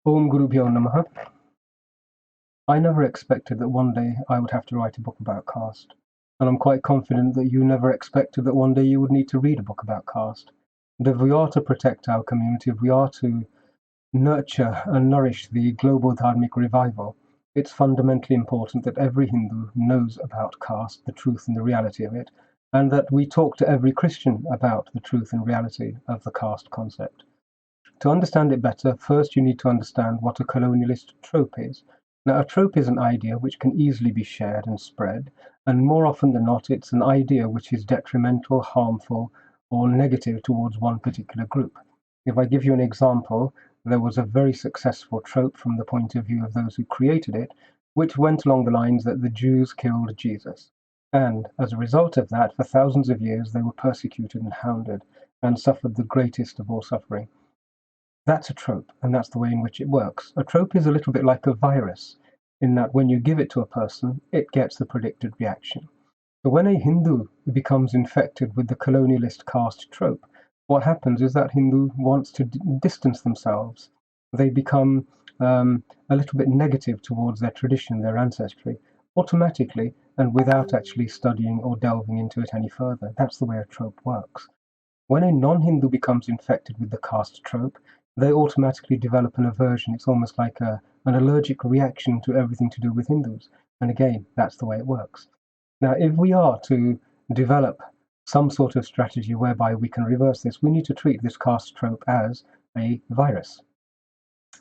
Om Gurubhyo Namaha. I never expected that one day I would have to write a book about caste, and I'm quite confident that you never expected that one day you would need to read a book about caste. And if we are to protect our community, if we are to nurture and nourish the global dharmic revival, it's fundamentally important that every Hindu knows about caste, the truth and the reality of it, and that we talk to every Christian about the truth and reality of the caste concept. To understand it better, first you need to understand what a colonialist trope is. Now, a trope is an idea which can easily be shared and spread, and more often than not, it's an idea which is detrimental, harmful, or negative towards one particular group. If I give you an example, there was a very successful trope from the point of view of those who created it, which went along the lines that the Jews killed Jesus. And as a result of that, for thousands of years, they were persecuted and hounded and suffered the greatest of all suffering. That's a trope, and that's the way in which it works. A trope is a little bit like a virus, in that when you give it to a person, it gets the predicted reaction. So when a Hindu becomes infected with the colonialist caste trope, what happens is that Hindu wants to distance themselves. They become a little bit negative towards their tradition, their ancestry, automatically and without actually studying or delving into it any further. That's the way a trope works. When a non-Hindu becomes infected with the caste trope, they automatically develop an aversion. It's almost like an allergic reaction to everything to do with Hindus. And again, that's the way it works. Now, if we are to develop some sort of strategy whereby we can reverse this, we need to treat this caste trope as a virus.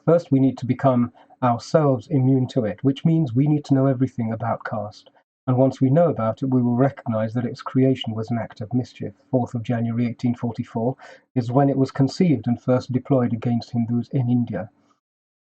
First, we need to become ourselves immune to it, which means we need to know everything about caste. And once we know about it, we will recognize that its creation was an act of mischief. 4th of January 1844 is when it was conceived and first deployed against Hindus in India.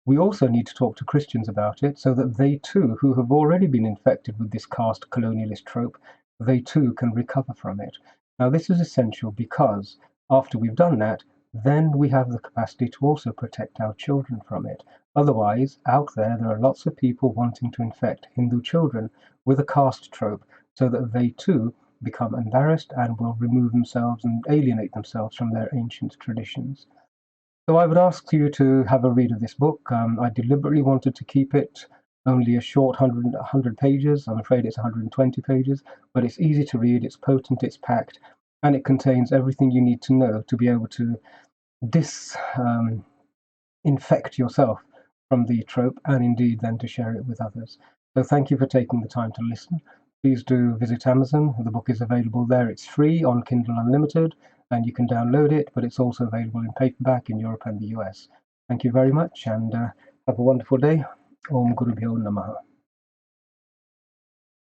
We also need to talk to Christians about it so that they too, who have already been infected with this caste colonialist trope, they too can recover from it. Now, this is essential because after we've done that, then we have the capacity to also protect our children from it. Otherwise, out there are lots of people wanting to infect Hindu children with a caste trope so that they too become embarrassed and will remove themselves and alienate themselves from their ancient traditions. So I would ask you to have a read of this book. I deliberately wanted to keep it only a short 100 pages. I'm afraid it's 120 pages, but it's easy to read, it's potent, it's packed, and it contains everything you need to know to be able to infect yourself from the trope and indeed then to share it with others. So thank you for taking the time to listen. Please do visit Amazon. The book is available there. It's free on Kindle Unlimited and you can download it, but it's also available in paperback in Europe and the US. Thank you very much and have a wonderful day. Om Gurubhyo Namaha.